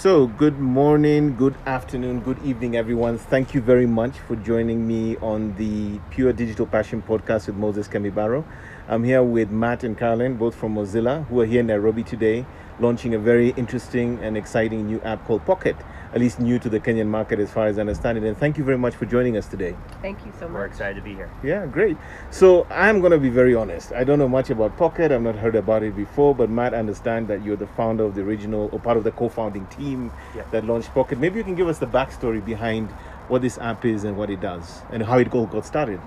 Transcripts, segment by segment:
So, good morning, good afternoon, good evening, everyone. Thank you very much for joining me on the Pure Digital Passion podcast with Moses Kemibaro. I'm here with Matt and Carolyn, both from Mozilla, who are here in Nairobi today, launching a very interesting and exciting new app called Pocket, at least new to the Kenyan market as far as I understand it. And thank you very much for joining us today. Thank you so much. We're excited to be here. Yeah, great. So I'm going to be very honest. I don't know much about Pocket. I've not heard about it before, but Matt, I understand that you're the founder of the original, or part of the co-founding team that launched Pocket. Maybe you can give us the backstory behind what this app is and what it does and how it all got started.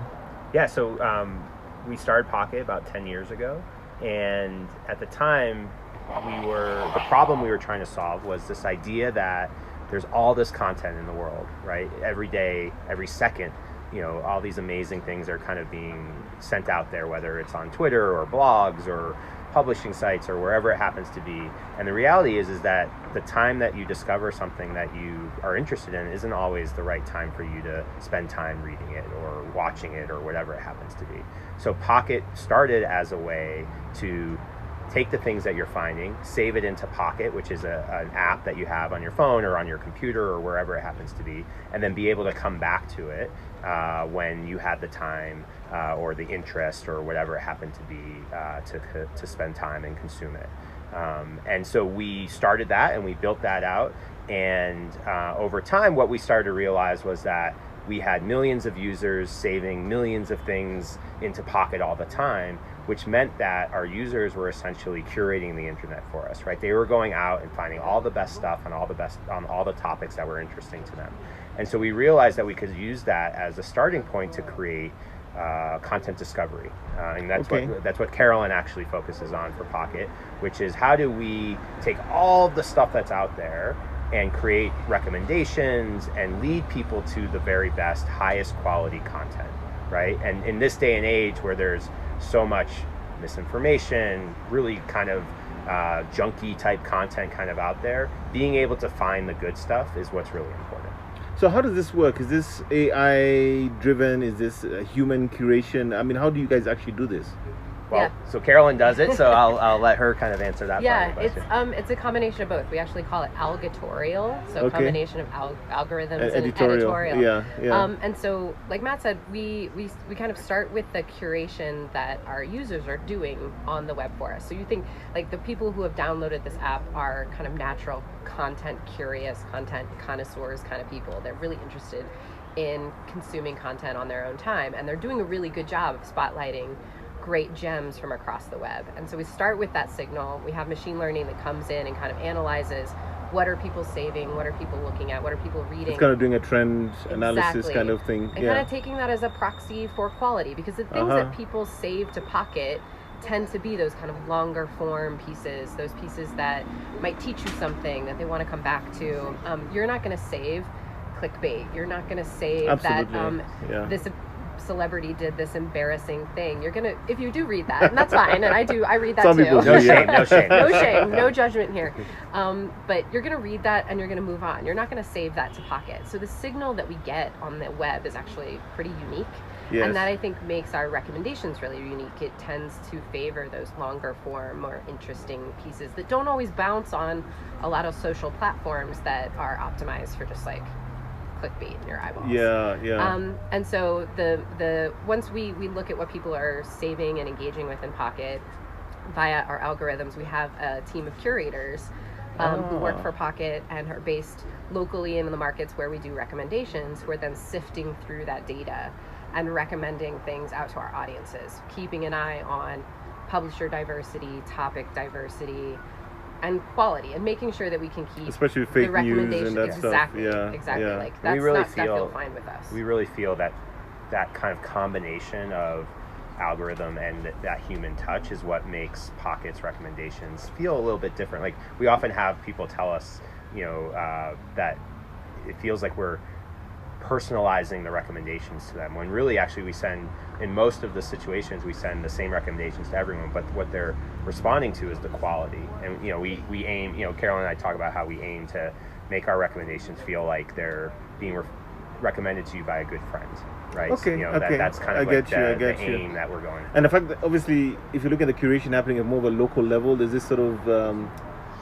Yeah, so we started Pocket about 10 years ago. And at the time, the problem we were trying to solve was this idea that there's all this content in the world, right? Every day, every second, all these amazing things are kind of being sent out there, whether it's on Twitter or blogs or publishing sites or wherever it happens to be. And the reality is that the time that you discover something that you are interested in isn't always the right time for you to spend time reading it or watching it or whatever it happens to be. So Pocket started as a way to take the things that you're finding, save it into Pocket, which is an app that you have on your phone or on your computer or wherever it happens to be, and then be able to come back to it when you had the time or the interest or whatever it happened to be to spend time and consume it. And so we started that and we built that out. And over time, what we started to realize was that we had millions of users saving millions of things into Pocket all the time, which meant that our users were essentially curating the internet for us, right? They were going out and finding all the best stuff on all the topics that were interesting to them. And so we realized that we could use that as a starting point to create content discovery. And that's what Carolyn actually focuses on for Pocket, which is how do we take all the stuff that's out there and create recommendations and lead people to the very best, highest quality content, right? And in this day and age where there's so much misinformation, really kind of junky type content kind of out there, being able to find the good stuff is what's really important. So how does this work? Is this AI driven? Is this human curation? I mean, how do you guys actually do this? Well, so Carolyn does it, so I'll let her kind of answer that part of the question. It's a combination of both. We actually call it algatorial, so a combination of algorithms and editorial. Yeah. And so, like Matt said, we kind of start with the curation that our users are doing on the web for us. So you think, like, the people who have downloaded this app are kind of natural content curious, content connoisseurs kind of people. They're really interested in consuming content on their own time, and they're doing a really good job of spotlighting great gems from across the web. And so we start with that signal. We have machine learning that comes in and kind of analyzes what are people saving, what are people looking at, what are people reading. It's kind of doing a trend analysis kind of thing. And kind of taking that as a proxy for quality, because the things that people save to Pocket tend to be those kind of longer form pieces, those pieces that might teach you something that they want to come back to. You're not going to save clickbait. You're not going to save that this celebrity did this embarrassing thing. You're gonna, if you do read that, and that's fine, and I read that Some too. people do, No shame, no shame. No shame, no judgment here. But you're gonna read that and you're gonna move on. You're not gonna save that to Pocket. So the signal that we get on the web is actually pretty unique. Yes. And that, I think, makes our recommendations really unique. It tends to favor those longer form, more interesting pieces that don't always bounce on a lot of social platforms that are optimized for just like clickbait in your eyeballs. And so the once we look at what people are saving and engaging with in Pocket via our algorithms, we have a team of curators who work for Pocket and are based locally in the markets where we do recommendations, who are then sifting through that data and recommending things out to our audiences, keeping an eye on publisher diversity, topic diversity, and quality, and making sure that we can keep especially fake the recommendations news and that stuff. Exactly. Like that's really not stuff you'll find with us. We really feel that kind of combination of algorithm and that human touch is what makes Pocket's recommendations feel a little bit different. Like, we often have people tell us, that it feels like we're personalizing the recommendations to them, when really actually we send, in most of the situations, we send the same recommendations to everyone, but what they're responding to is the quality. And we aim, Carolyn and I talk about how we aim to make our recommendations feel like they're being recommended to you by a good friend, right? That's kind of the aim that we're going for. And the fact that, obviously, if you look at the curation happening at more of a local level, there's this sort of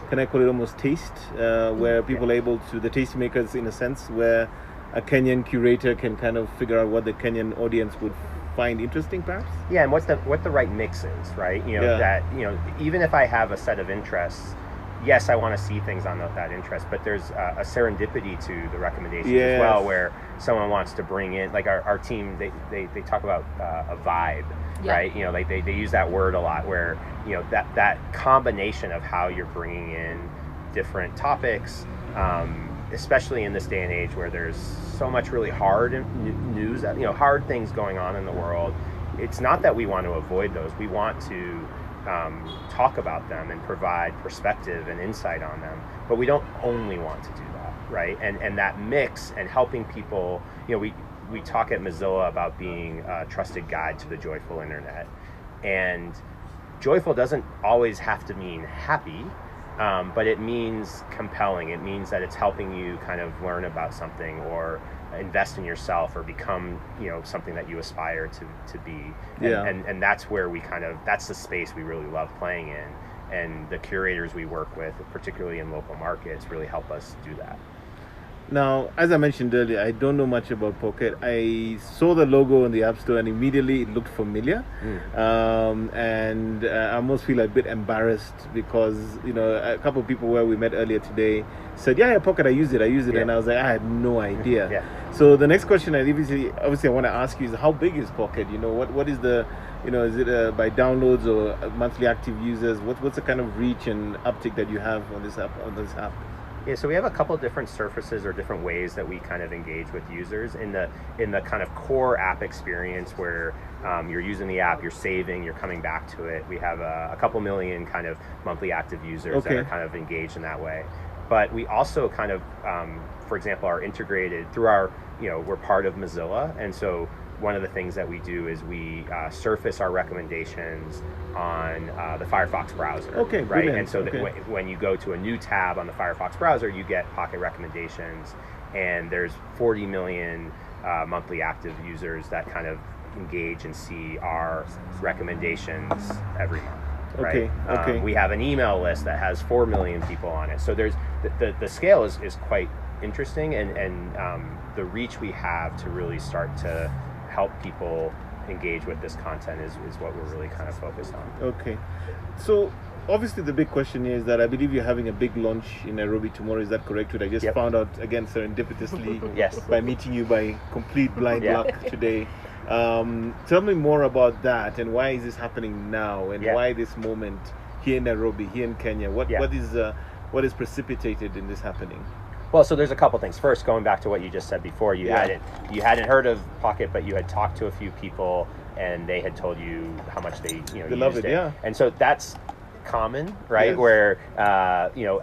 can I call it almost taste, where people are able to, the tastemakers in a sense, where a Kenyan curator can kind of figure out what the Kenyan audience would find interesting, perhaps? Yeah, and what the right mix is, right? That even if I have a set of interests, yes, I want to see things on that interest, but there's a serendipity to the recommendations as well, where someone wants to bring in, like our team, they talk about a vibe, right? Like they use that word a lot, where that combination of how you're bringing in different topics, especially in this day and age where there's so much really hard news, hard things going on in the world. It's not that we want to avoid those. We want to talk about them and provide perspective and insight on them, but we don't only want to do that, right? And that mix and helping people, we talk at Mozilla about being a trusted guide to the joyful internet, and joyful doesn't always have to mean happy, but it means compelling. It means that it's helping you kind of learn about something or invest in yourself or become something that you aspire to be, and that's where that's the space we really love playing in, and the curators we work with, particularly in local markets, really help us do that. Now, as I mentioned earlier, I don't know much about Pocket. I saw the logo in the App Store and immediately it looked familiar. And I almost feel a bit embarrassed because, a couple of people where we met earlier today said, yeah, Pocket, I use it. And I was like, I had no idea. So the next question I obviously I want to ask you is, how big is Pocket? What is the, is it by downloads or monthly active users? What's the kind of reach and uptick that you have on this app? Yeah, so we have a couple different surfaces or different ways that we kind of engage with users in the kind of core app experience where you're using the app, you're saving, you're coming back to it. We have a couple million kind of monthly active users that are kind of engaged in that way. But we also kind of, for example, are integrated through our, we're part of Mozilla, and so one of the things that we do is we surface our recommendations on the Firefox browser. Right? Brilliant. And so when you go to a new tab on the Firefox browser, you get Pocket recommendations, and there's 40 million monthly active users that kind of engage and see our recommendations every month. Right? We have an email list that has 4 million people on it. So there's the scale is quite interesting, and the reach we have to really start to help people engage with this content is what we're really kind of focused on. So obviously the big question is that I believe you're having a big launch in Nairobi tomorrow. Is that correct? I just found out again serendipitously by meeting you by complete blind luck today. Tell me more about that, and why is this happening now, and why this moment here in Nairobi, here in Kenya? What is precipitated in this happening? Well, so there's a couple things. First, going back to what you just said before, you hadn't heard of Pocket, but you had talked to a few people, and they had told you how much they love used it. Yeah. And so that's common, right? Yes. Where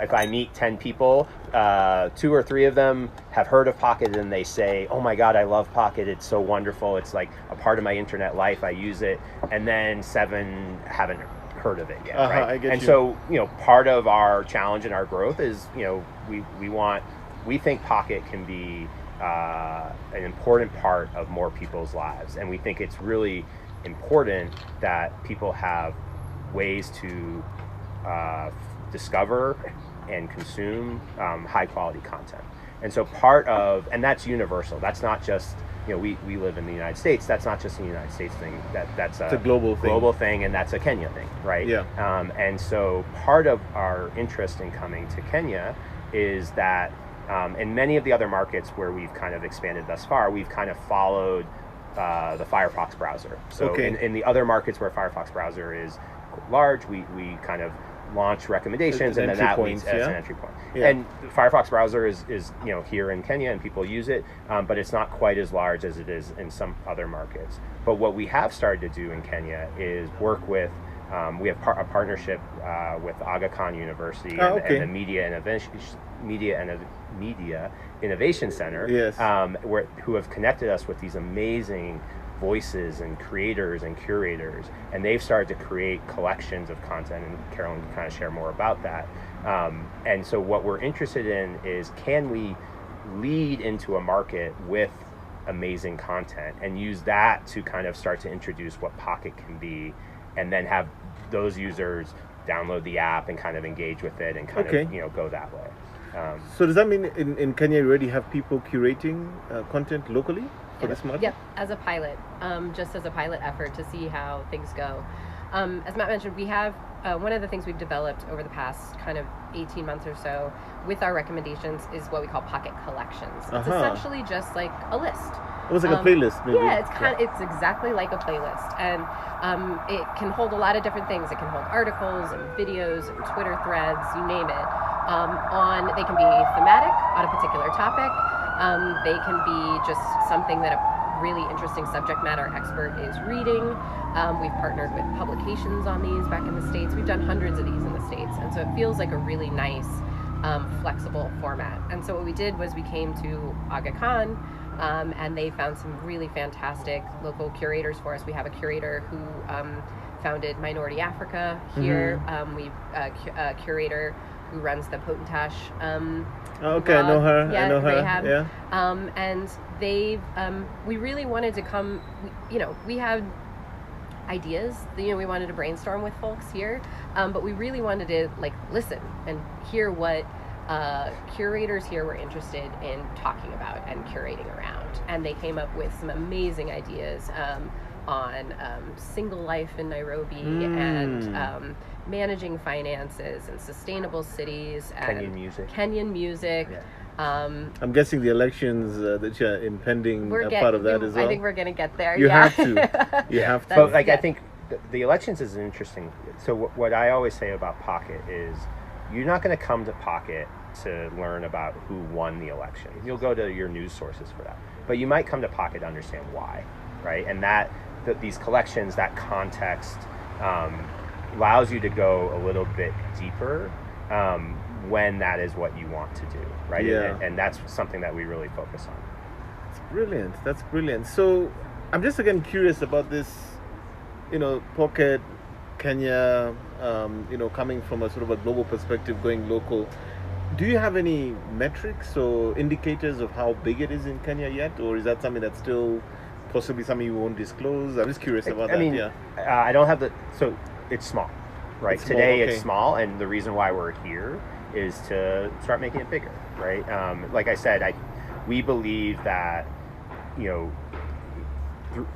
if I meet 10 people, 2 or 3 of them have heard of Pocket, and they say, "Oh my God, I love Pocket! It's so wonderful! It's like a part of my internet life. I use it." And then 7 haven't heard of it yet, right? I get and you. so part of our challenge and our growth is we think Pocket can be an important part of more people's lives, and we think it's really important that people have ways to discover and consume high quality content. And so and that's universal. That's not just, we live in the United States. That's not just a United States thing. That's a global thing, and that's a Kenya thing, right? And so part of our interest in coming to Kenya is that in many of the other markets where we've kind of expanded thus far, we've kind of followed the Firefox browser. So in the other markets where Firefox browser is large, we kind of launch recommendations, and then that leads as an entry point. And the Firefox browser is here in Kenya, and people use it, but it's not quite as large as it is in some other markets. But what we have started to do in Kenya is work with we have a partnership with Aga Khan University and the Media Innovation Center, who have connected us with these amazing voices and creators and curators, and they've started to create collections of content, and Carolyn can kind of share more about that. And so what we're interested in is, can we lead into a market with amazing content and use that to kind of start to introduce what Pocket can be, and then have those users download the app and kind of engage with it and kind of go that way. So does that mean in Kenya you already have people curating content locally for this model? Yep, as a pilot, just as a pilot effort to see how things go. As Matt mentioned, we have one of the things we've developed over the past kind of 18 months or so with our recommendations is what we call pocket collections. It's essentially just like a list. It was like a playlist, maybe. Yeah, it's exactly like a playlist, and it can hold a lot of different things. It can hold articles and videos and Twitter threads, you name it. They can be thematic on a particular topic. They can be just something that a really interesting subject matter expert is reading. We've partnered with publications on these back in the States. We've done hundreds of these in the States, and so it feels like a really nice, flexible format. And so what we did was we came to Aga Khan, and they found some really fantastic local curators for us. We have a curator who founded Minority Africa here. We've a curator who runs the Potentash. Okay, I know her. Yeah, I know her. Rahab. Yeah. And they've, we really wanted to come, we had ideas, we wanted to brainstorm with folks here, but we really wanted to listen and hear what curators here were interested in talking about and curating around. And they came up with some amazing ideas on single life in Nairobi and managing finances and sustainable cities and Kenyan music. Yeah. I'm guessing the elections that you're impending are part of that as well. I think we're going to get there. You have to. You have to. But I think the elections is interesting. So what I always say about Pocket is you're not going to come to Pocket to learn about who won the election. You'll go to your news sources for that. But you might come to Pocket to understand why, right? And these collections, that context allows you to go a little bit deeper when that is what you want to do, right? Yeah. And that's something that we really focus on. That's brilliant. So I'm just again curious about this, Pocket Kenya, coming from a sort of a global perspective, going local. Do you have any metrics or indicators of how big it is in Kenya yet, or is that something that's still possibly something you won't disclose? I'm just curious about that. I don't have so it's small, right? It's small, Today okay. It's small, and the reason why we're here is to start making it bigger, right? Like I said, we believe that,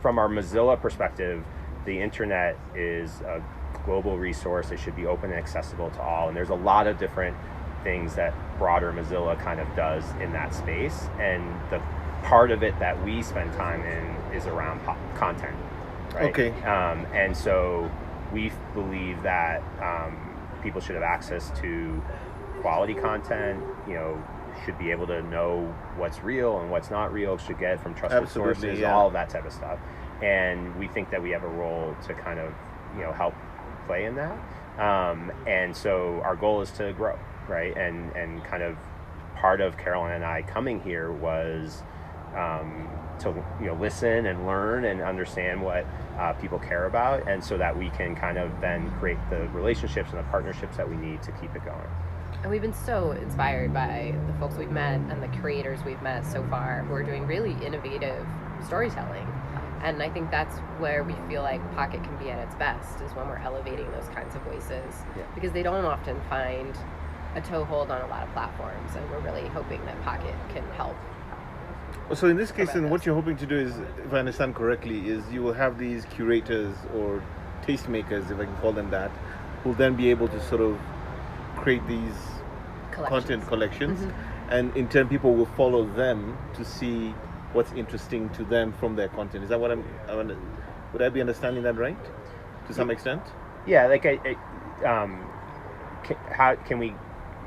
from our Mozilla perspective, the internet is a global resource. It should be open and accessible to all, and there's a lot of different things that broader Mozilla kind of does in that space, and the part of it that we spend time in is around content, right? Okay. And so we believe that people should have access to quality content, should be able to know what's real and what's not real, should get it from trusted sources, all of that type of stuff. And we think that we have a role to kind of, help play in that. And so our goal is to grow, right? And kind of part of Carolyn and I coming here was to listen and learn and understand what people care about, and so that we can kind of then create the relationships and the partnerships that we need to keep it going. And we've been so inspired by the folks we've met and the creators we've met so far who are doing really innovative storytelling. And I think that's where we feel like Pocket can be at its best, is when we're elevating those kinds of voices, because they don't often find a toehold on a lot of platforms, and we're really hoping that Pocket can help. So in this case, then what you're hoping to do is, if I understand correctly, is you will have these curators or tastemakers, if I can call them that, who will then be able to sort of create these content collections, and in turn people will follow them to see what's interesting to them from their content. Is that what would I be understanding that right, to some extent? Yeah, how can we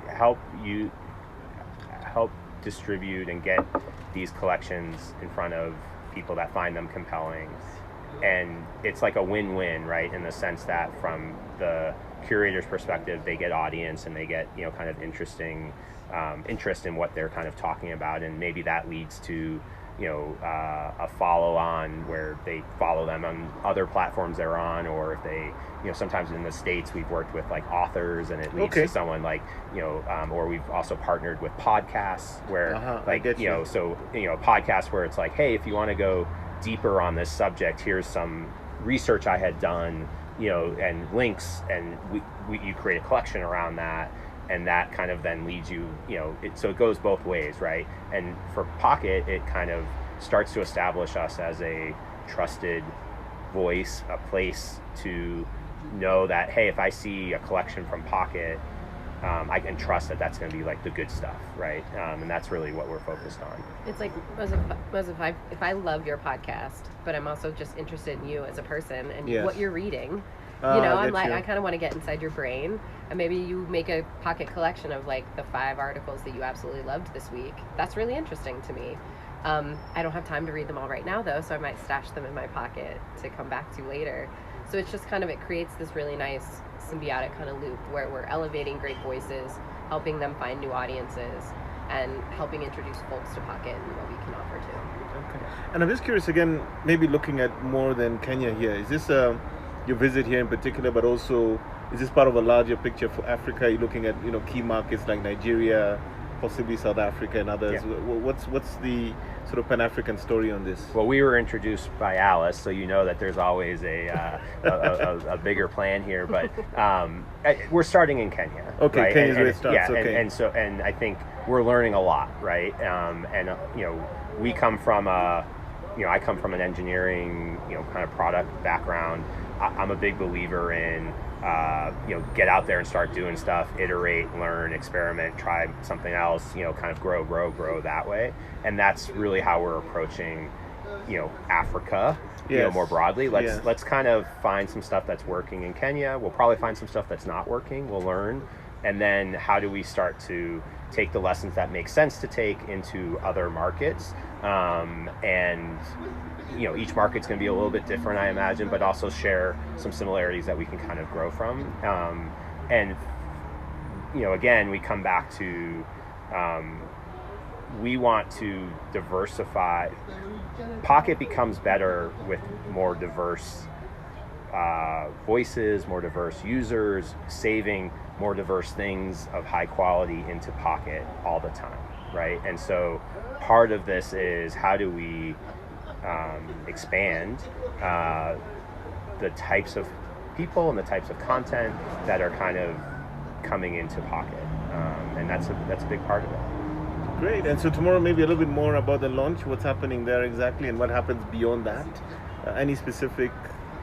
help distribute and get these collections in front of people that find them compelling? And it's like a win-win, right, in the sense that from the curator's perspective, they get audience and they get kind of interest in what they're kind of talking about, and maybe that leads to a follow-on where they follow them on other platforms they're on, or if they sometimes in the States we've worked with authors, and it leads to someone or we've also partnered with podcasts where podcasts where it's like, hey, if you want to go deeper on this subject, here's some research I had done, and links, and you create a collection around that, and that kind of then leads you, so it goes both ways, right? And for Pocket, it kind of starts to establish us as a trusted voice, a place to know that, hey, if I see a collection from Pocket, I can trust that that's going to be like the good stuff, right? And that's really what we're focused on. It's like, if I love your podcast, but I'm also just interested in you as a person and what you're reading, I kind of want to get inside your brain, and maybe you make a Pocket collection of like the 5 articles that you absolutely loved this week. That's really interesting to me. I don't have time to read them all right now though, so I might stash them in my Pocket to come back to later. So it's just kind of, it creates this really nice symbiotic kind of loop where we're elevating great voices, helping them find new audiences, and helping introduce folks to Pocket and what we can offer too. Okay. And I'm just curious again, maybe looking at more than Kenya here, is this your visit here in particular, but also is this part of a larger picture for Africa? You're looking at key markets like Nigeria, possibly South Africa and others. Yeah. What's the sort of Pan-African story on this? Well, we were introduced by Alice, so that there's always a bigger plan here. But we're starting in Kenya. Okay, right? Kenya's where it starts. Yeah, okay. and I think we're learning a lot, right? We come from I come from an engineering kind of product background. I'm a big believer in get out there and start doing stuff, iterate, learn, experiment, try something else, kind of grow that way. And that's really how we're approaching, Africa, yes. More broadly. Yes. Let's kind of find some stuff that's working in Kenya. We'll probably find some stuff that's not working. We'll learn. And then how do we start to take the lessons that make sense to take into other markets? And each market's going to be a little bit different, I imagine, but also share some similarities that we can kind of grow from. And again, we come back to we want to diversify. Pocket becomes better with more diverse voices, more diverse users, saving more diverse things of high quality into Pocket all the time, right? And so part of this is how do we expand the types of people and the types of content that are kind of coming into Pocket, and that's a big part of it. Great. And so tomorrow maybe a little bit more about the launch, what's happening there exactly, and what happens beyond that. Any specific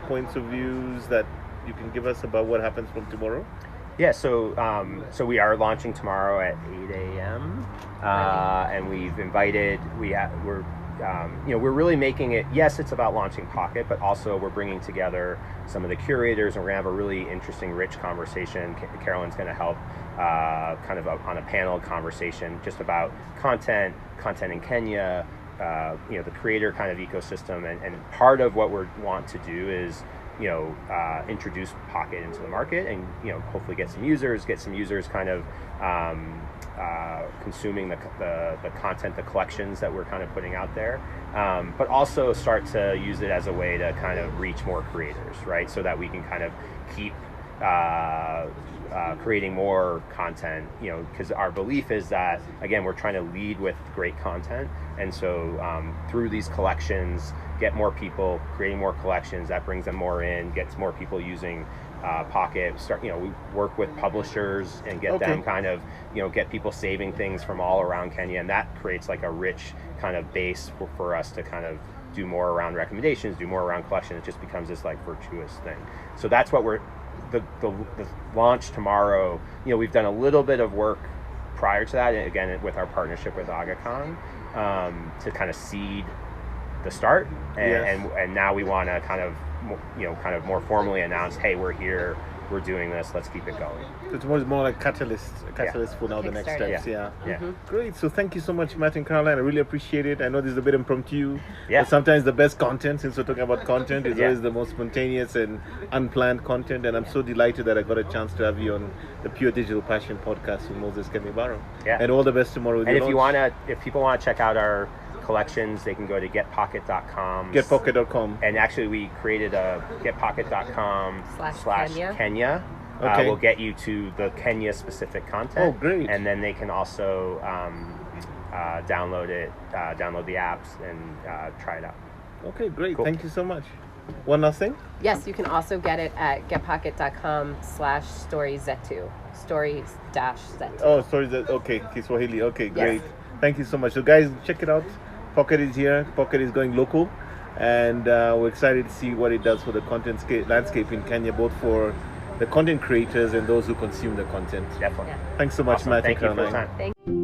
points of views that you can give us about what happens from tomorrow? Yeah, so we are launching tomorrow at 8 a.m. And we've invited. We're really making it. Yes, it's about launching Pocket, but also we're bringing together some of the curators, and we're gonna have a really interesting, rich conversation. Carolyn's gonna help, kind of on a panel conversation just about content in Kenya. The creator kind of ecosystem, and part of what we want to do is introduce Pocket into the market, and hopefully get some users kind of consuming the content, the collections that we're kind of putting out there, but also start to use it as a way to kind of reach more creators, right? So that we can kind of keep creating more content, because our belief is that, again, we're trying to lead with great content, and so through these collections, get more people creating more collections, that brings them more in, gets more people using Pocket. We work with publishers and get them kind of, get people saving things from all around Kenya, and that creates like a rich kind of base for us to kind of do more around recommendations, do more around collection. It just becomes this like virtuous thing. So that's what the launch tomorrow. We've done a little bit of work prior to that, again with our partnership with AgaCon, to kind of seed the start, and now we want to kind of more formally announce, hey, we're here, we're doing this, let's keep it going. So it's more like catalyst for now the next steps. Yeah. Mm-hmm. Great. So thank you so much, Matt and Caroline. I really appreciate it. I know this is a bit impromptu, but sometimes the best content, since we're talking about content, is always the most spontaneous and unplanned content, and I'm so delighted that I got a chance to have you on the Pure Digital Passion podcast with Moses Kemibaro. And all the best tomorrow with and your launch. If people want to check out our collections, they can go to getpocket.com. Getpocket.com. And actually we created a getpocket.com/Kenya. Will get you to the Kenya specific content. Oh, great. And then they can also download the apps and try it out. Okay, great. Cool. Thank you so much. One last thing? Yes, you can also get it at getpocket.com/storyz2. Stories-z2. Oh, sorry. Okay, Kiswahili. Okay, great. Yes. Thank you so much. So, guys, check it out. Pocket is here. Pocket is going local, and we're excited to see what it does for the content landscape in Kenya, both for the content creators and those who consume the content. Definitely. Yeah. Thanks so much, Awesome. Matt. Thank and you for the Caroline. time. Thank you.